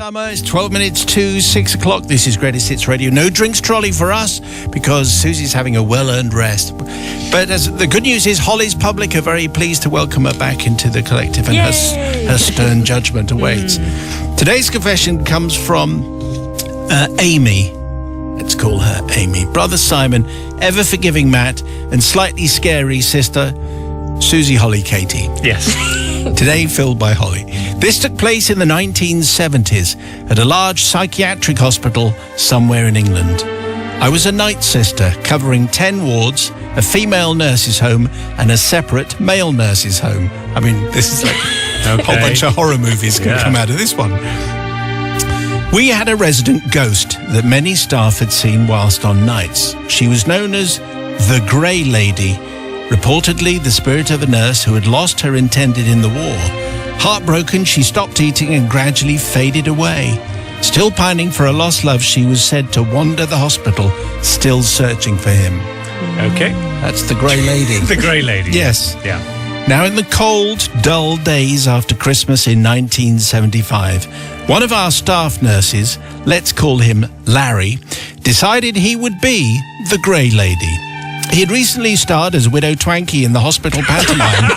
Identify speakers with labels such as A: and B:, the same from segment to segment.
A: Summer. It's 12 minutes to 6 o'clock. This is Greatest Hits Radio. No drinks trolley for us because Susie's having a well-earned rest. But the good news is Holly's public are very pleased to welcome her back into the collective, and her stern judgment awaits. Today's confession comes from Amy. Let's call her Amy. Brother Simon, ever forgiving Matt, and slightly scary sister Susie Holly Katie.
B: Yes.
A: Today filled by Holly. This took place in the 1970s at a large psychiatric hospital somewhere in England. I was a night sister covering 10 wards, a female nurse's home and a separate male nurse's home. I mean, this is like a whole bunch of horror movies can come out of this one. We had a resident ghost that many staff had seen whilst on nights. She was known as the Grey Lady, reportedly the spirit of a nurse who had lost her intended in the war. Heartbroken, she stopped eating and gradually faded away. Still pining for a lost love, she was said to wander the hospital, still searching for him.
B: Okay.
A: That's the Grey Lady.
B: The Grey Lady.
A: Yes.
B: Yeah.
A: Now, in the cold, dull days after Christmas in 1975, one of our staff nurses, let's call him Larry, decided he would be the Grey Lady. He had recently starred as Widow Twanky in the hospital pantomime.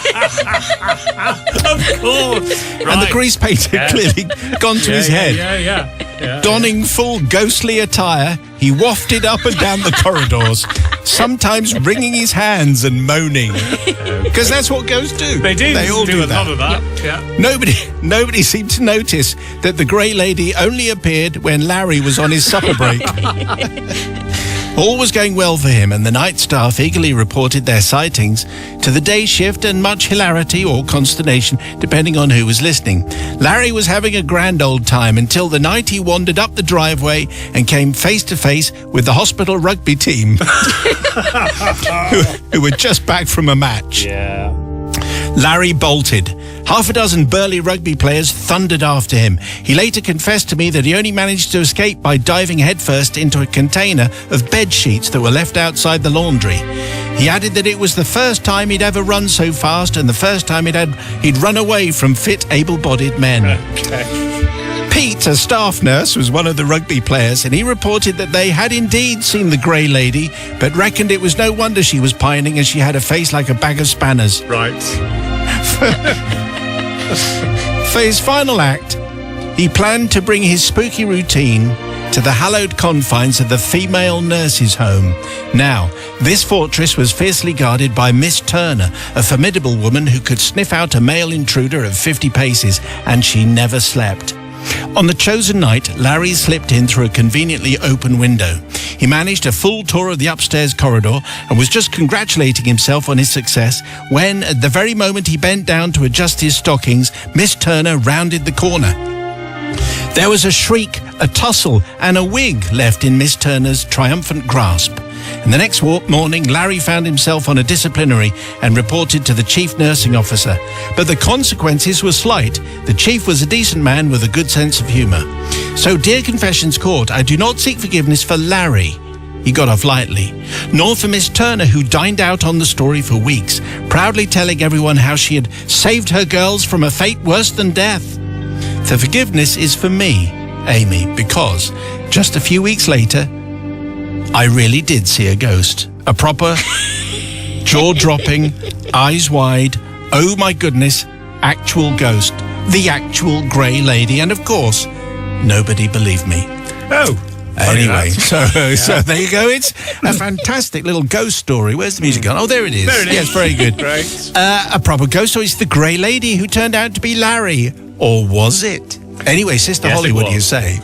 B: Of course.
A: And the grease paint had clearly gone to his head.
B: Yeah.
A: Donning full ghostly attire, he wafted up and down the corridors, sometimes wringing his hands and moaning. Because that's what ghosts do.
B: They do.
A: They all do
B: a
A: that.
B: lot of that. Yeah.
A: Nobody seemed to notice that the Grey Lady only appeared when Larry was on his supper break. All was going well for him, and the night staff eagerly reported their sightings to the day shift, and much hilarity or consternation, depending on who was listening. Larry was having a grand old time until the night he wandered up the driveway and came face to face with the hospital rugby team, who were just back from a match.
B: Yeah.
A: Larry bolted. Half a dozen burly rugby players thundered after him. He later confessed to me that he only managed to escape by diving headfirst into a container of bed sheets that were left outside the laundry. He added that it was the first time he'd ever run so fast and the first time he'd run away from fit, able-bodied men.
B: Okay.
A: Pete, a staff nurse, was one of the rugby players, and he reported that they had indeed seen the Grey Lady, but reckoned it was no wonder she was pining, as she had a face like a bag of spanners.
B: Right.
A: For his final act, he planned to bring his spooky routine to the hallowed confines of the female nurse's home. Now, this fortress was fiercely guarded by Miss Turner, a formidable woman who could sniff out a male intruder at 50 paces, and she never slept. On the chosen night, Larry slipped in through a conveniently open window. He managed a full tour of the upstairs corridor and was just congratulating himself on his success when, at the very moment he bent down to adjust his stockings, Miss Turner rounded the corner. There was a shriek, a tussle, and a wig left in Miss Turner's triumphant grasp. And the next morning, Larry found himself on a disciplinary and reported to the chief nursing officer. But the consequences were slight. The chief was a decent man with a good sense of humour. So, dear Confessions Court, I do not seek forgiveness for Larry. He got off lightly. Nor for Miss Turner, who dined out on the story for weeks, proudly telling everyone how she had saved her girls from a fate worse than death. The forgiveness is for me, Amy, because just a few weeks later, I really did see a ghost. A proper, jaw-dropping, eyes wide, oh my goodness, actual ghost. The actual Grey Lady. And of course, nobody believed me.
B: Oh.
A: Anyway, so there you go. It's a fantastic little ghost story. Where's the music gone? Oh, there it is.
B: There it is.
A: Yes, very good.
B: Great.
A: A proper ghost story. It's the Grey Lady who turned out to be Larry. Or was it? Anyway, Sister Holly, what do you say?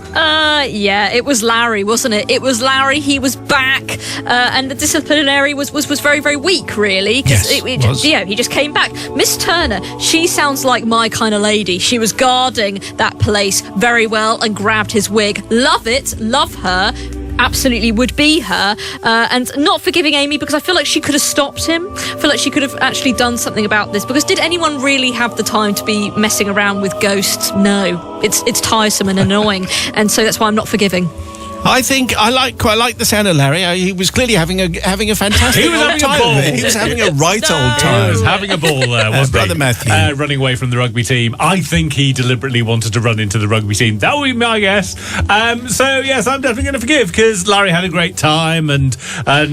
C: Yeah, it was Larry, wasn't it? It was Larry. He was back, and the disciplinary was very, very weak, really.
A: Yes, it was.
C: Yeah, he just came back. Miss Turner, she sounds like my kind of lady. She was guarding that place very well and grabbed his wig. Love it, love her. Absolutely would be her, and not forgiving Amy because I feel like she could have stopped him. I feel like she could have actually done something about this, because did anyone really have the time to be messing around with ghosts? No, it's tiresome and annoying, and so that's why I'm not forgiving.
A: think I quite like the sound of Larry. He was clearly having a fantastic
B: He was
A: old
B: having a
A: time.
B: ball.
A: of it. He was having a right old
B: He
A: time.
B: was having a ball there, wasn't
A: Brother
B: he?
A: Matthew.
B: Running away from the rugby team. I think he deliberately wanted to run into the rugby team. That would be my guess. So, yes, I'm definitely going to forgive because Larry had a great time and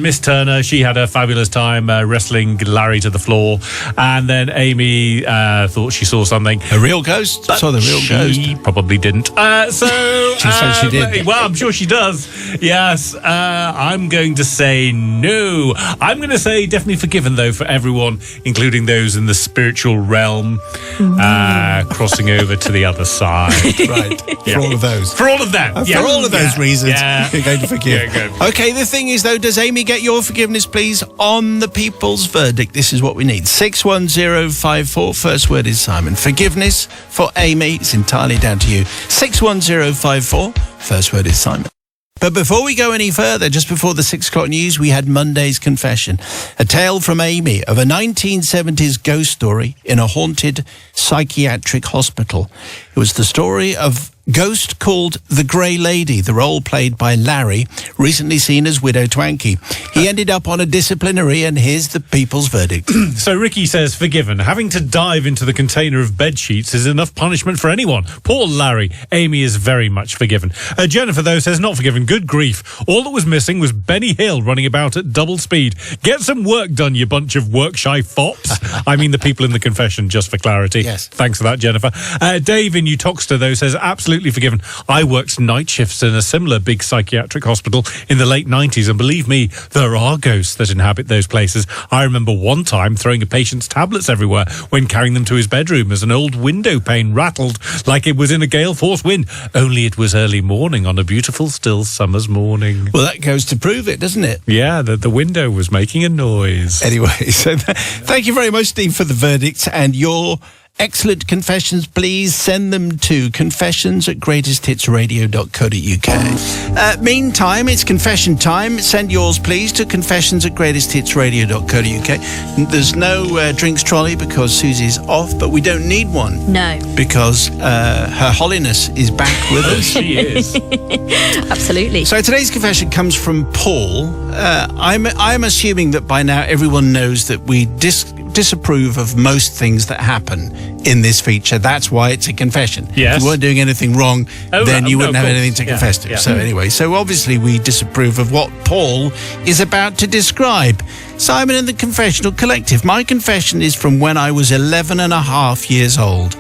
B: Miss Turner, she had a fabulous time wrestling Larry to the floor. And then Amy thought she saw something.
A: A real ghost? Saw the real ghost.
B: She probably didn't.
A: She said she did.
B: Well, I'm sure she does. Yes. I'm going to say no. I'm going to say definitely forgiven, though, for everyone, including those in the spiritual realm, crossing over to the other side.
A: Right. For all of those.
B: For all of them.
A: For all of those reasons, you're going to forgive.
B: Yeah, good.
A: Okay, the thing is, though, does Amy get your forgiveness, please, on the people's verdict? This is what we need. 61054. First word is Simon. Forgiveness for Amy. It's entirely down to you. 61054. First word is Simon. But before we go any further, just before the 6 o'clock news, we had Monday's confession. A tale from Amy of a 1970s ghost story in a haunted psychiatric hospital. It was the story of a ghost called the Grey Lady, the role played by Larry, recently seen as Widow Twankey. He ended up on a disciplinary, and here's the people's verdict.
B: So Ricky says, forgiven. Having to dive into the container of bed sheets is enough punishment for anyone. Poor Larry. Amy is very much forgiven. Jennifer, though, says not forgiven. Good grief. All that was missing was Benny Hill running about at double speed. Get some work done, you bunch of work-shy fops. I mean the people in the confession, just for clarity.
A: Yes.
B: Thanks for that, Jennifer. Dave in Utoxeter, though, says absolutely forgiven. I worked night shifts in a similar big psychiatric hospital in the late 90s, and believe me, there are ghosts that inhabit those places. I remember one time throwing a patient's tablets everywhere when carrying them to his bedroom as an old window pane rattled like it was in a gale force wind, only it was early morning on a beautiful still summer's morning.
A: Well, that goes to prove it, doesn't it?
B: Yeah, the window was making a noise.
A: Anyway, so thank you very much, Steve, for the verdict and your excellent confessions. Please send them to confessions@greatesthitsradio.co.uk. Meantime, it's confession time. Send yours, please, to confessions@greatesthitsradio.co.uk. There's no drinks trolley because Susie's off, but we don't need one.
C: No.
A: Because Her Holiness is back with us.
B: She is.
C: Absolutely.
A: So today's confession comes from Paul. I'm assuming that by now everyone knows that we disapprove of most things that happen in this feature. That's why it's a confession.
B: Yes.
A: If you weren't doing anything wrong, then you wouldn't have
B: course.
A: anything to confess to.
B: Yeah.
A: So anyway, so obviously we disapprove of what Paul is about to describe. Simon and the Confessional Collective. My confession is from when I was 11 and a half years old.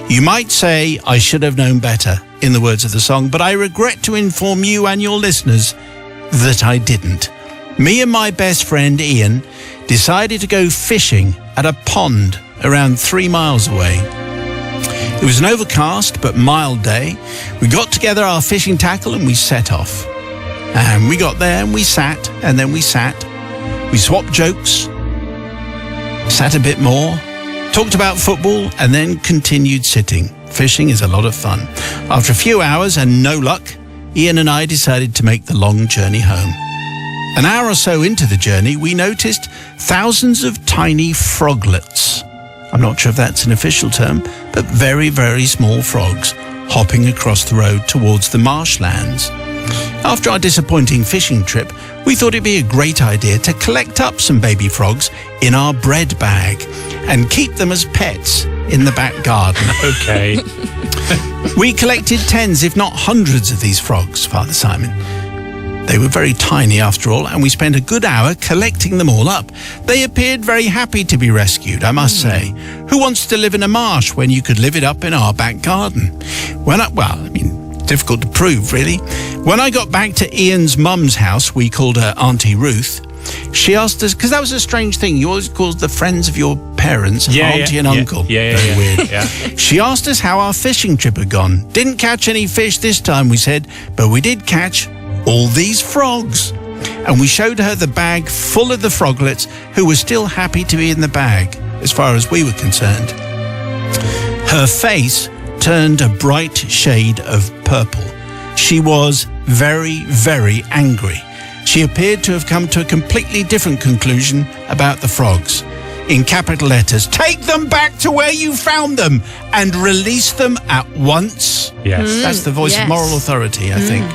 A: You might say I should have known better, in the words of the song, but I regret to inform you and your listeners that I didn't. Me and my best friend Ian decided to go fishing at a pond around 3 miles away. It was an overcast but mild day. We got together our fishing tackle and we set off. And we got there and we sat, and then we sat. We swapped jokes, sat a bit more, talked about football, and then continued sitting. Fishing is a lot of fun. After a few hours and no luck, Ian and I decided to make the long journey home. An hour or so into the journey, we noticed thousands of tiny froglets. I'm not sure if that's an official term, but very, very small frogs hopping across the road towards the marshlands. After our disappointing fishing trip, we thought it'd be a great idea to collect up some baby frogs in our bread bag and keep them as pets in the back garden.
B: Okay.
A: We collected tens, if not hundreds of these frogs, Father Simon. They were very tiny after all, and we spent a good hour collecting them all up. They appeared very happy to be rescued, I must say. Who wants to live in a marsh when you could live it up in our back garden? Difficult to prove, really. When I got back to Ian's mum's house, we called her Auntie Ruth, she asked us, because that was a strange thing, you always called the friends of your parents Auntie and Uncle. Very weird.
B: Yeah.
A: She asked us how our fishing trip had gone. Didn't catch any fish this time, we said, but we did catch all these frogs. And we showed her the bag full of the froglets, who were still happy to be in the bag, as far as we were concerned. Her face turned a bright shade of purple. She was very, very angry. She appeared to have come to a completely different conclusion about the frogs. In capital letters, take them back to where you found them and release them at once.
B: Yes.
A: That's the voice of moral authority, I think.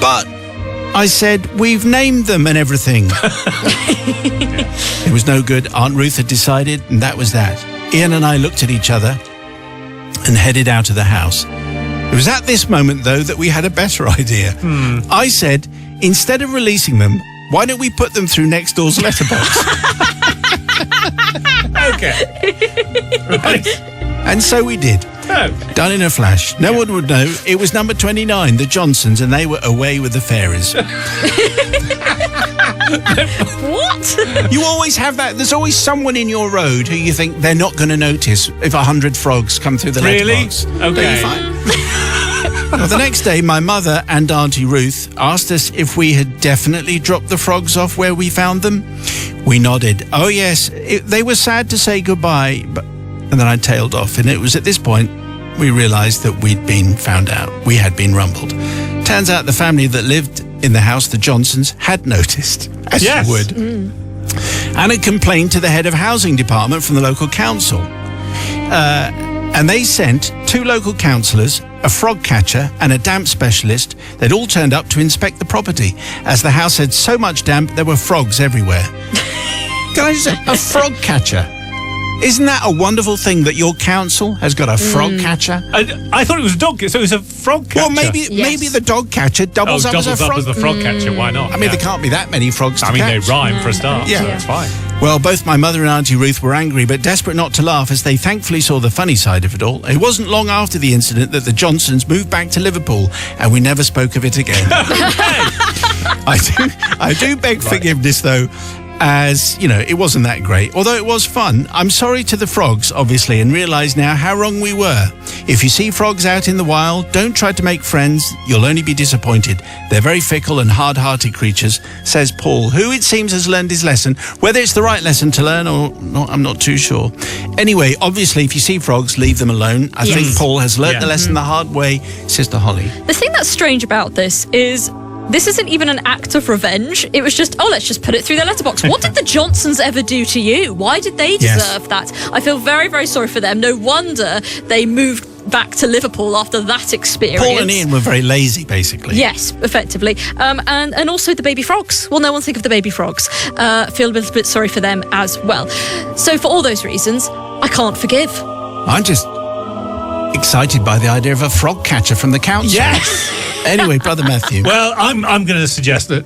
A: But I said, we've named them and everything. It was no good. Aunt Ruth had decided, and that was that. Ian and I looked at each other and headed out of the house. It was at this moment, though, that we had a better idea. I said, instead of releasing them, why don't we put them through next door's letterbox?
B: Okay. Right.
A: And so we did.
B: Oh.
A: Done in a flash. No one would know. It was number 29, the Johnsons, and they were away with the fairies.
C: What?
A: You always have that. There's always someone in your road who you think they're not going to notice if 100 frogs come through the letterbox.
B: Really?
A: Don't
B: Okay.
A: you find? Well, the next day, my mother and Auntie Ruth asked us if we had definitely dropped the frogs off where we found them. We nodded. Oh, yes. They were sad to say goodbye, and then I tailed off. And it was at this point we realised that we'd been found out. We had been rumbled. Turns out the family that lived in the house, the Johnsons, had noticed, as
B: Yes.
A: you would, and had complained to the head of housing department from the local council. And they sent 2 local councillors, a frog catcher and a damp specialist. They'd all turned up to inspect the property. As the house had so much damp, there were frogs everywhere. Can I just say, a frog catcher? Isn't that a wonderful thing that your council has got a frog catcher?
B: I thought it was a dog, so it was a frog catcher.
A: Well, maybe the dog catcher doubles up as a frog.
B: as the frog catcher. Why not?
A: I mean, there can't be that many frogs to
B: I mean,
A: catch.
B: they rhyme for a start,
A: Yeah.
B: so it's fine.
A: Well, both my mother and Auntie Ruth were angry, but desperate not to laugh as they thankfully saw the funny side of it all. It wasn't long after the incident that the Johnsons moved back to Liverpool, and we never spoke of it again. I do beg forgiveness, though, as, you know, it wasn't that great. Although it was fun. I'm sorry to the frogs, obviously, and realise now how wrong we were. If you see frogs out in the wild, don't try to make friends. You'll only be disappointed. They're very fickle and hard-hearted creatures, says Paul, who it seems has learned his lesson. Whether it's the right lesson to learn or not, I'm not too sure. Anyway, obviously, if you see frogs, leave them alone. I think Paul has learnt the lesson the hard way, Sister Holly.
C: The thing that's strange about this is this isn't even an act of revenge. It was just, let's just put it through the letterbox. What did the Johnsons ever do to you? Why did they deserve that? I feel very, very sorry for them. No wonder they moved back to Liverpool after that experience.
A: Paul and Ian were very lazy, basically.
C: Yes, effectively. And also the baby frogs. Well, no one think of the baby frogs. Feel a little bit sorry for them as well. So for all those reasons, I can't forgive.
A: I'm just excited by the idea of a frog catcher from the council.
B: Yes!
A: Anyway, Brother Matthew.
B: Well, I'm going to suggest that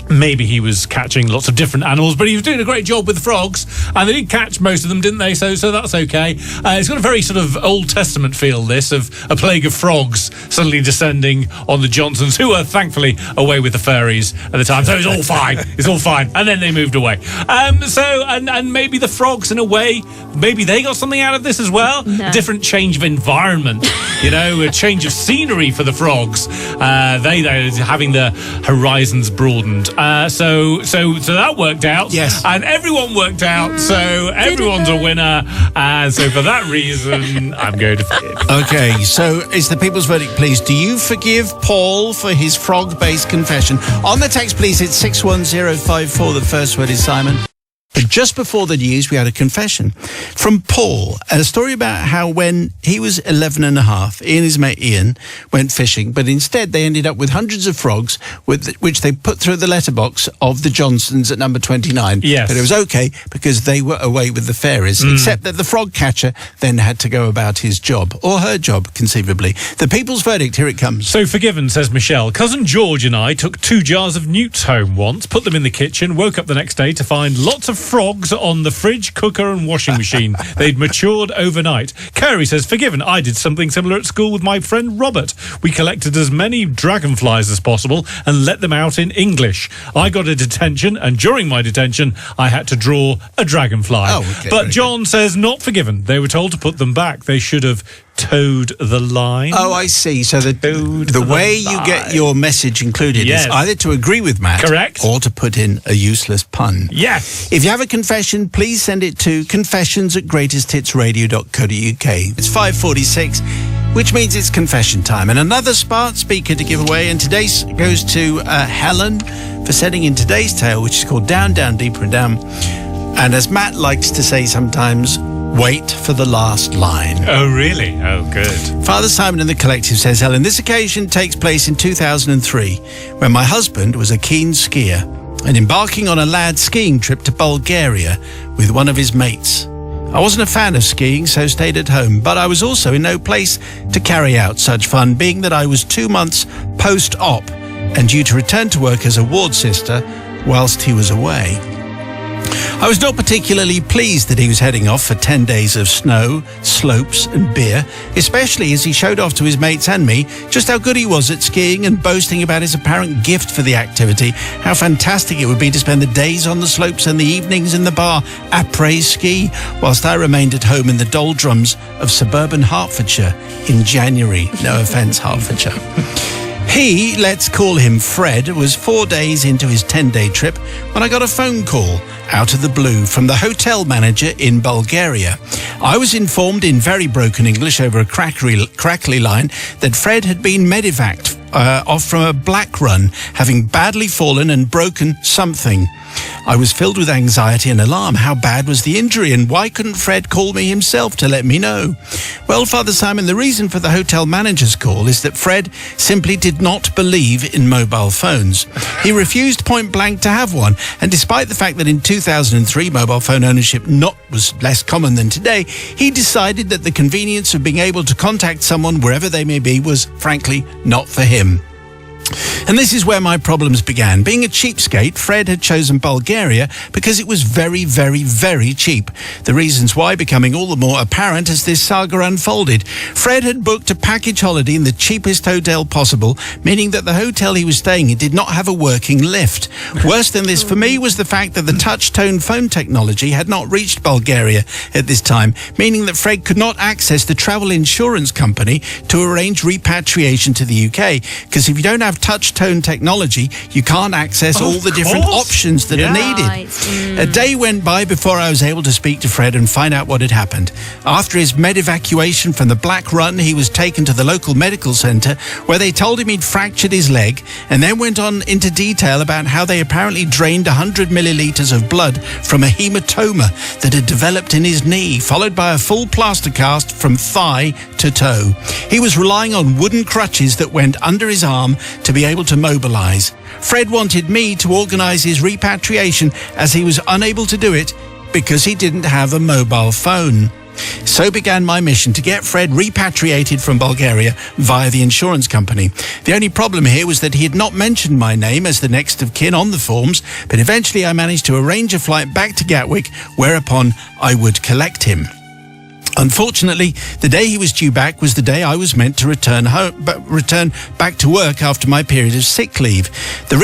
B: maybe he was catching lots of different animals, but he was doing a great job with the frogs, and they did catch most of them, didn't they? So that's okay. It's got a very sort of Old Testament feel, this, of a plague of frogs suddenly descending on the Johnsons, who were thankfully away with the fairies at the time. So it's all fine. It's all fine. And then they moved away. And maybe the frogs, in a way, maybe they got something out of this as well.
C: No.
B: A different change of environment, a change of scenery for the frogs. They're having their horizons broadened. So that worked out.
A: Yes.
B: And everyone worked out. So everyone's a winner. And so for that reason, I'm going to forgive.
A: Okay, so it's the people's verdict, please. Do you forgive Paul for his frog-based confession? On the text, please, it's 61054. The first word is Simon. But just before the news, we had a confession from Paul, a story about how when he was 11 and a half, he and his mate Ian went fishing, but instead they ended up with hundreds of frogs, which they put through the letterbox of the Johnsons at number 29.
B: Yes.
A: But it was okay because they were away with the fairies, except that the frog catcher then had to go about his job, or her job, conceivably. The people's verdict, here it comes.
B: So forgiven, says Michelle. Cousin George and I took 2 jars of newts home once, put them in the kitchen, woke up the next day to find lots of frogs on the fridge, cooker and washing machine. They'd matured overnight. Carrie says, forgiven, I did something similar at school with my friend Robert. We collected as many dragonflies as possible and let them out in English. I got a detention, and during my detention, I had to draw a dragonfly.
A: Oh, okay,
B: but
A: very
B: John says, not forgiven. They were told to put them back. They should have towed the line.
A: Oh, I see. So the way you get your message included is either to agree with Matt,
B: correct,
A: or to put in a useless pun.
B: Yes.
A: If you have a confession, please send it to confessions@greatesthitsradio.co.uk. It's 5:46, which means it's confession time, and another smart speaker to give away. And today's goes to Helen for sending in today's tale, which is called Down, Down, Deeper and Down. And as Matt likes to say sometimes, Wait for the last line.
B: Oh, really? Oh, good.
A: Father Simon and the Collective says, Helen, this occasion takes place in 2003 when my husband was a keen skier and embarking on a lad skiing trip to Bulgaria with one of his mates. I wasn't a fan of skiing, so stayed at home, but I was also in no place to carry out such fun, being that I was 2 months post-op and due to return to work as a ward sister whilst he was away. I was not particularly pleased that he was heading off for 10 days of snow, slopes and beer, especially as he showed off to his mates and me just how good he was at skiing and boasting about his apparent gift for the activity, how fantastic it would be to spend the days on the slopes and the evenings in the bar après-ski, whilst I remained at home in the doldrums of suburban Hertfordshire in January. No offence, Hertfordshire. He, let's call him Fred, was 4 days into his 10-day trip when I got a phone call out of the blue from the hotel manager in Bulgaria. I was informed in very broken English over a crackly line that Fred had been medevaced off from a black run, having badly fallen and broken something. I was filled with anxiety and alarm. How bad was the injury, and why couldn't Fred call me himself to let me know? Well, Father Simon, the reason for the hotel manager's call is that Fred simply did not believe in mobile phones. He refused point blank to have one, and despite the fact that in 2003 mobile phone ownership was less common than today, he decided that the convenience of being able to contact someone wherever they may be was, frankly, not for him. And this is where my problems began. Being a cheapskate, Fred had chosen Bulgaria because it was very, very, very cheap. The reasons why becoming all the more apparent as this saga unfolded. Fred had booked a package holiday in the cheapest hotel possible, meaning that the hotel he was staying in did not have a working lift. Worse than this for me was the fact that the touch-tone phone technology had not reached Bulgaria at this time, meaning that Fred could not access the travel insurance company to arrange repatriation to the UK, because if you don't have touch-tone technology, you can't access all the different options that are needed. A day went by before I was able to speak to Fred and find out what had happened. After his med evacuation from the Black Run, he was taken to the local medical centre where they told him he'd fractured his leg, and then went on into detail about how they apparently drained 100 millilitres of blood from a hematoma that had developed in his knee, followed by a full plaster cast from thigh to toe. He was relying on wooden crutches that went under his arm to be able to mobilise. Fred wanted me to organise his repatriation as he was unable to do it because he didn't have a mobile phone. So began my mission to get Fred repatriated from Bulgaria via the insurance company. The only problem here was that he had not mentioned my name as the next of kin on the forms, but eventually I managed to arrange a flight back to Gatwick, whereupon I would collect him. Unfortunately, the day he was due back was the day I was meant to return back to work after my period of sick leave. The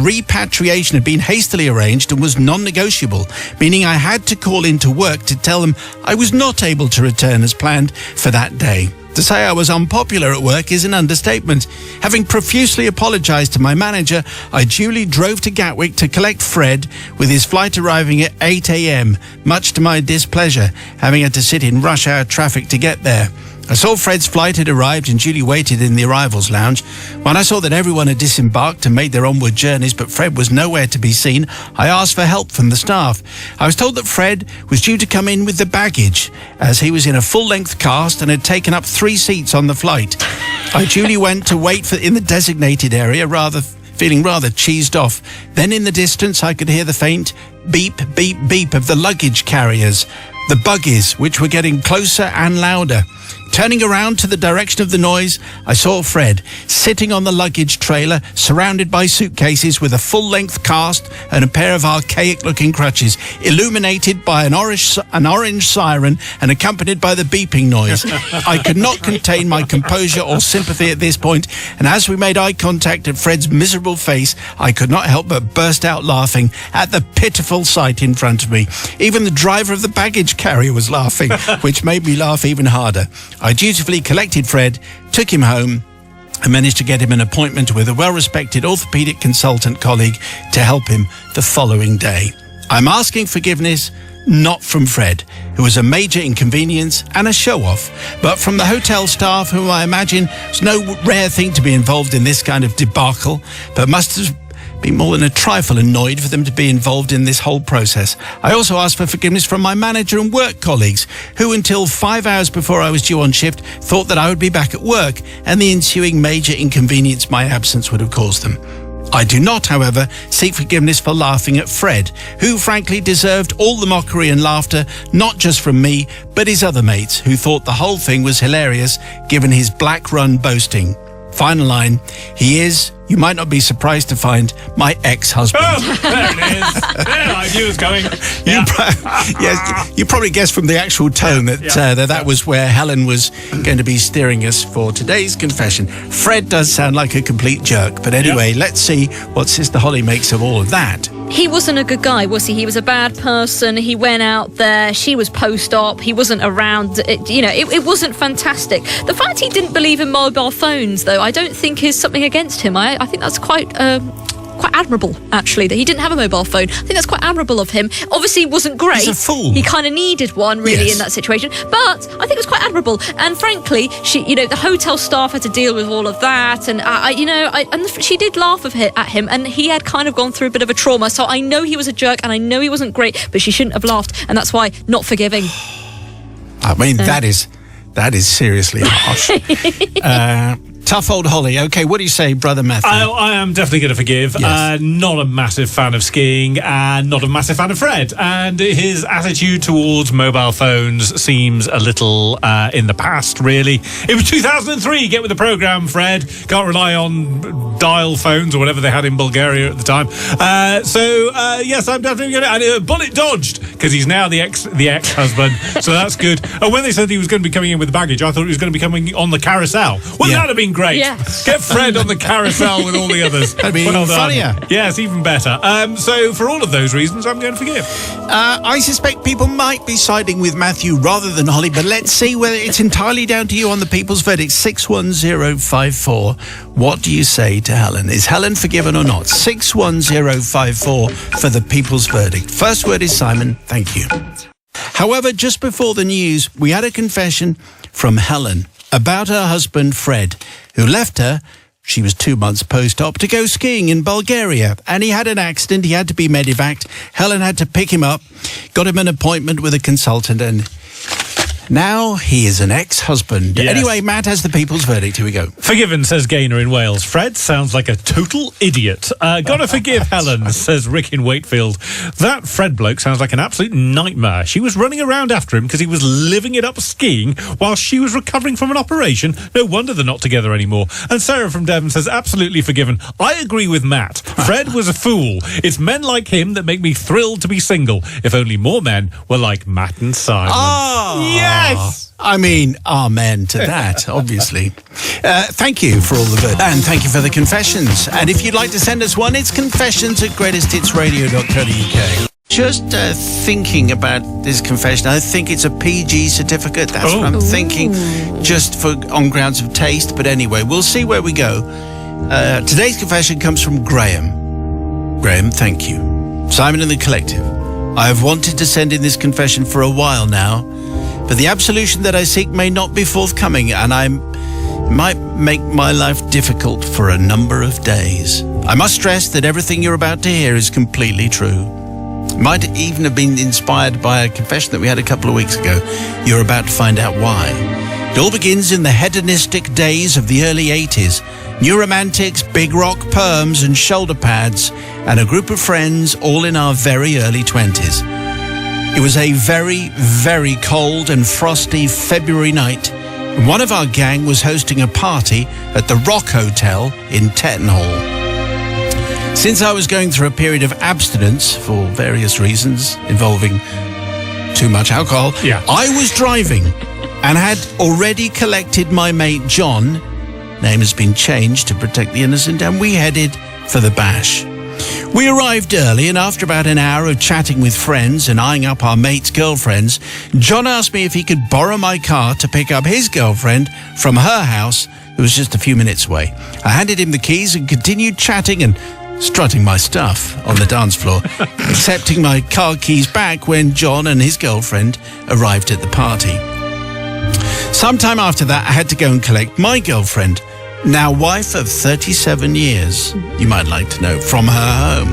A: repatriation had been hastily arranged and was non-negotiable, meaning I had to call into work to tell them I was not able to return as planned for that day. To say I was unpopular at work is an understatement. Having profusely apologised to my manager, I duly drove to Gatwick to collect Fred, with his flight arriving at 8 a.m, much to my displeasure, having had to sit in rush hour traffic to get there. I saw Fred's flight had arrived and duly waited in the arrivals lounge. When I saw that everyone had disembarked and made their onward journeys, but Fred was nowhere to be seen, I asked for help from the staff. I was told that Fred was due to come in with the baggage, as he was in a full-length cast and had taken up 3 seats on the flight. I duly went to wait in the designated area, feeling rather cheesed off. Then in the distance I could hear the faint beep, beep, beep of the luggage carriers, the buggies, which were getting closer and louder. Turning around to the direction of the noise, I saw Fred sitting on the luggage trailer, surrounded by suitcases with a full-length cast and a pair of archaic-looking crutches, illuminated by an orange siren and accompanied by the beeping noise. I could not contain my composure or sympathy at this point, and as we made eye contact at Fred's miserable face, I could not help but burst out laughing at the pitiful sight in front of me. Even the driver of the baggage carrier was laughing, which made me laugh even harder. I dutifully collected Fred, took him home, and managed to get him an appointment with a well-respected orthopaedic consultant colleague to help him the following day. I'm asking forgiveness not from Fred, who was a major inconvenience and a show-off, but from the hotel staff, whom I imagine was no rare thing to be involved in this kind of debacle, but been more than a trifle annoyed for them to be involved in this whole process. I also asked for forgiveness from my manager and work colleagues, who until 5 hours before I was due on shift thought that I would be back at work, and the ensuing major inconvenience my absence would have caused them. I do not, however, seek forgiveness for laughing at Fred, who frankly deserved all the mockery and laughter, not just from me, but his other mates, who thought the whole thing was hilarious given his black run boasting. Final line, he is, you might not be surprised to find, my ex-husband.
B: Oh, there it is. There, I knew it was going. Yeah.
A: Yes, you probably guessed from the actual tone that was where Helen was going to be steering us for today's confession. Fred does sound like a complete jerk, but anyway, let's see what Sister Holly makes of all of that.
C: He wasn't a good guy, was he? He was a bad person. He went out there. She was post-op. He wasn't around. It wasn't fantastic. The fact he didn't believe in mobile phones, though, I don't think is something against him. I think that's quite admirable, actually, that he didn't have a mobile phone. I think that's quite admirable of him. Obviously, it wasn't great.
A: He's a fool.
C: He kind of needed one, really, in that situation. But I think it was quite admirable. And frankly, the hotel staff had to deal with all of that. And, she did laugh at him. And he had kind of gone through a bit of a trauma. So I know he was a jerk and I know he wasn't great, but she shouldn't have laughed. And that's why not forgiving.
A: I mean, that is seriously harsh. Tough old Holly. Okay, what do you say, Brother Matthew?
B: I am definitely going to forgive.
A: Yes.
B: Not a massive fan of skiing and not a massive fan of Fred. And his attitude towards mobile phones seems a little in the past, really. It was 2003. Get with the program, Fred. Can't rely on dial phones or whatever they had in Bulgaria at the time. Yes, I'm definitely going to... And bullet dodged, because he's now the ex-husband. So that's good. And when they said he was going to be coming in with the baggage, I thought he was going to be coming on the carousel. Wouldn't that have been great?
C: Yes.
B: Get Fred on the carousel with all the others.
A: That'd be even funnier.
B: Yes, even better. So for all of those reasons, I'm going to forgive.
A: I suspect people might be siding with Matthew rather than Holly, but let's see whether it's entirely down to you on the people's verdict. 61054. What do you say to Helen? Is Helen forgiven or not? 61054 for the people's verdict. First word is Simon. Thank you. However, just before the news, we had a confession from Helen about her husband, Fred, who left her, she was 2 months post-op, to go skiing in Bulgaria. And he had an accident. He had to be medevaced. Helen had to pick him up, got him an appointment with a consultant, and now he is an ex-husband.
B: Yes.
A: Anyway, Matt has the people's verdict. Here we go.
B: Forgiven, says Gaynor in Wales. Fred sounds like a total idiot. Gotta forgive Helen, says Rick in Wakefield. That Fred bloke sounds like an absolute nightmare. She was running around after him because he was living it up skiing while she was recovering from an operation. No wonder they're not together anymore. And Sarah from Devon says, absolutely forgiven. I agree with Matt. Fred was a fool. It's men like him that make me thrilled to be single. If only more men were like Matt and Simon.
A: Oh,
B: yes!
A: I mean, amen to that, obviously. Thank you for all the good. And thank you for the confessions. And if you'd like to send us one, it's confessions@greatesthitsradio.co.uk. Just thinking about this confession, I think it's a PG certificate. That's what I'm thinking, just on grounds of taste. But anyway, we'll see where we go. Today's confession comes from Graham. Graham, thank you. Simon and the Collective. I have wanted to send in this confession for a while now, but the absolution that I seek may not be forthcoming, and I might make my life difficult for a number of days. I must stress that everything you're about to hear is completely true. It might even have been inspired by a confession that we had a couple of weeks ago. You're about to find out why. It all begins in the hedonistic days of the early 80s. New romantics, big rock perms and shoulder pads, and a group of friends all in our very early 20s. It was a very, very cold and frosty February night. One of our gang was hosting a party at the Rock Hotel in Tettenhall. Since I was going through a period of abstinence for various reasons involving too much alcohol, I was driving and had already collected my mate John, name has been changed to protect the innocent, and we headed for the bash. We arrived early, and after about an hour of chatting with friends and eyeing up our mates' girlfriends, John asked me if he could borrow my car to pick up his girlfriend from her house, who was just a few minutes away. I handed him the keys and continued chatting and strutting my stuff on the dance floor, accepting my car keys back when John and his girlfriend arrived at the party. Sometime after that, I had to go and collect my girlfriend. now wife of 37 years, you might like to know, from her home.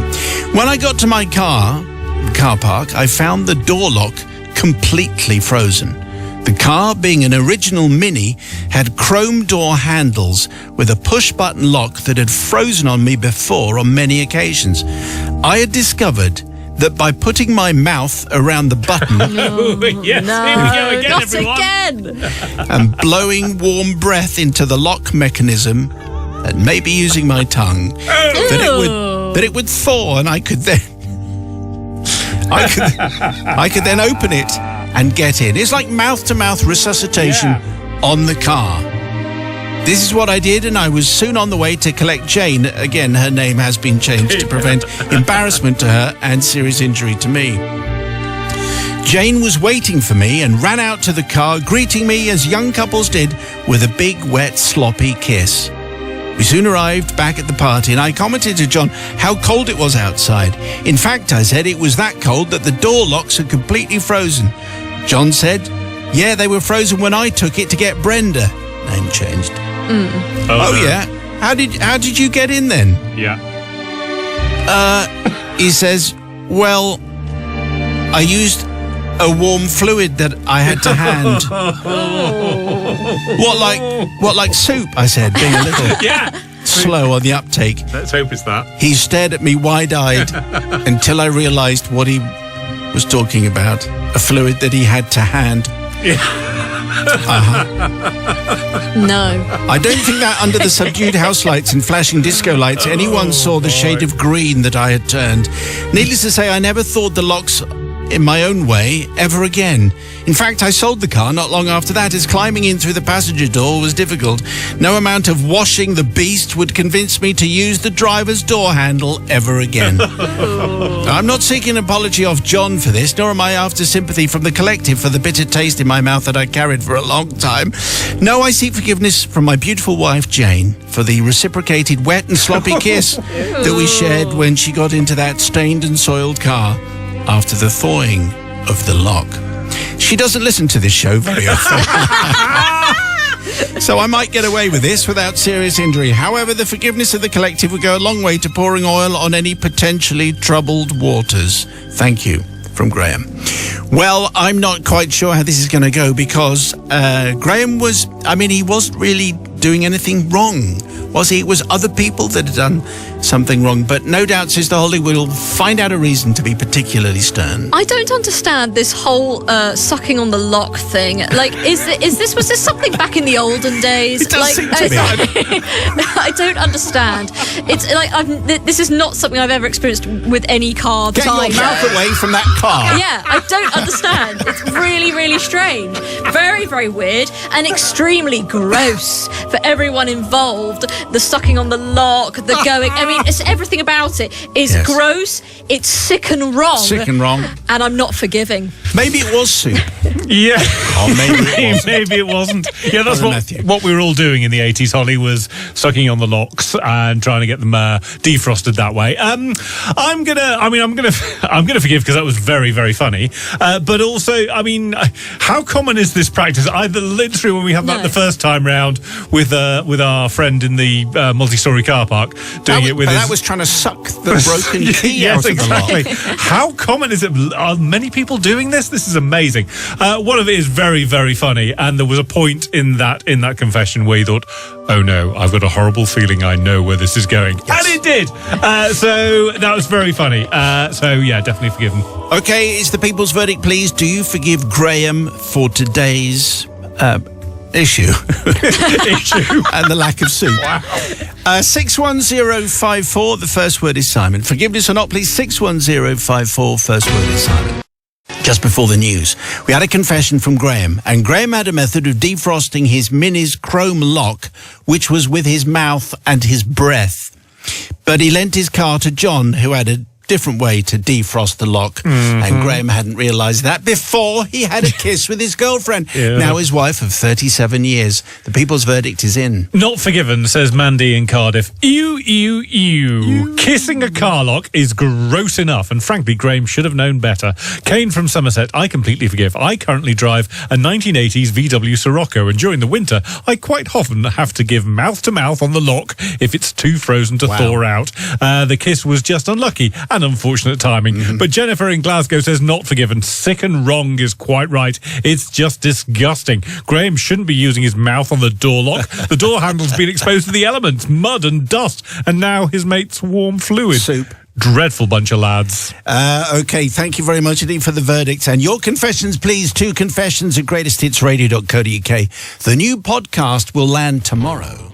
A: When I got to my car park, I found the door lock completely frozen. The car, being an original Mini, had chrome door handles with a push-button lock that had frozen on me before on many occasions. I had discovered that by putting my mouth around the button
B: Yes, here we go again,
C: not
B: everyone.
C: again.
A: and blowing warm breath into the lock mechanism, and maybe using my tongue, that it would thaw, and I could then open it and get in. It's like mouth-to-mouth resuscitation on the car. This is what I did, and I was soon on the way to collect Jane. Again, her name has been changed to prevent embarrassment to her and serious injury to me. Jane was waiting for me and ran out to the car, greeting me as young couples did with a big, wet, sloppy kiss. We soon arrived back at the party, and I commented to John how cold it was outside. In fact, I said it was that cold that the door locks had completely frozen. John said, yeah, they were frozen when I took it to get Brenda. Name changed. Oh yeah? How did you get in then?
B: Yeah.
A: He says, well, I used a warm fluid that I had to hand. What like soup? I said, being a little slow on the uptake.
B: Let's hope it's that.
A: He stared at me wide-eyed until I realised what he was talking about. A fluid that he had to hand.
C: No.
A: I don't think that under the subdued house lights and flashing disco lights, anyone saw the shade of green that I had turned. Needless to say, I never thawed the locks in my own way ever again. In fact, I sold the car not long after that, as climbing in through the passenger door was difficult. No amount of washing the beast would convince me to use the driver's door handle ever again. I'm not seeking an apology off John for this, nor am I after sympathy from the collective for the bitter taste in my mouth that I carried for a long time. No, I seek forgiveness from my beautiful wife, Jane, for the reciprocated wet and sloppy kiss that we shared when she got into that stained and soiled car after the thawing of the lock. She doesn't listen to this show very often, so I might get away with this without serious injury. However, the forgiveness of the collective would go a long way to pouring oil on any potentially troubled waters. Thank you. From Graham. Well, I'm not quite sure how this is going to go, because Graham he wasn't really doing anything wrong, was he? It was other people that had done something wrong, but no doubt Sister Holly will find out a reason to be particularly stern.
C: I don't understand this whole sucking on the lock thing. Like, was this something back in the olden days?
A: It does seem to be.
C: I don't understand. It's like this is not something I've ever experienced with any car that
A: Get
C: I
A: your
C: know.
A: mouth away from that car.
C: Yeah, I don't understand. It's really, really strange. Very, very weird and extremely gross for everyone involved. The sucking on the lock, the going. I mean, it's everything about it is gross. It's sick and wrong.
A: Sick and wrong.
C: And I'm not forgiving.
A: Maybe it was soup.
B: Yeah.
A: Or maybe it wasn't.
B: Yeah, that's what we were all doing in the 80s, Holly, was sucking on the locks and trying to get them defrosted that way. I'm gonna forgive, because that was very, very funny. But also, I mean, how common is this practice? Either literally when we had that the first time round with our friend in the multi-story car park doing it with
A: that was trying to suck the broken key out of the lock.
B: How common is it? Are many people doing this? This is amazing. One of it is very, very funny, and there was a point in that confession where you thought, oh no, I've got a horrible feeling I know where this is going. Yes. And it did. So that was very funny. So yeah, definitely forgive him.
A: Okay, it's the people's verdict, please. Do you forgive Graham for today's issue and the lack of soup? Wow. 61054, the first word is Simon. Forgiveness or not, please. 61054, first word is Simon. Just before the news, we had a confession from Graham, and Graham had a method of defrosting his Mini's chrome lock, which was with his mouth and his breath. But he lent his car to John, who had a different way to defrost the lock. And Graham hadn't realised that before he had a kiss with his girlfriend.
B: Yeah.
A: Now his wife of 37 years. The people's verdict is in.
B: Not forgiven, says Mandy in Cardiff. Ew, ew, ew. Kissing a car lock is gross enough, and frankly, Graham should have known better. Kane from Somerset, I completely forgive. I currently drive a 1980s VW Sirocco, and during the winter, I quite often have to give mouth-to-mouth on the lock if it's too frozen to thaw out. The kiss was just unlucky and unfortunate timing. But Jennifer in Glasgow says, not forgiven. Sick and wrong is quite right. It's just disgusting. Graham shouldn't be using his mouth on the door lock. The door handle's been exposed to the elements, mud and dust, and now his mate's warm fluid.
A: Soup.
B: Dreadful bunch of lads.
A: Okay, thank you very much indeed for the verdicts. And your confessions, please, to confessions@greatesthitsradio.co.uk. The new podcast will land tomorrow.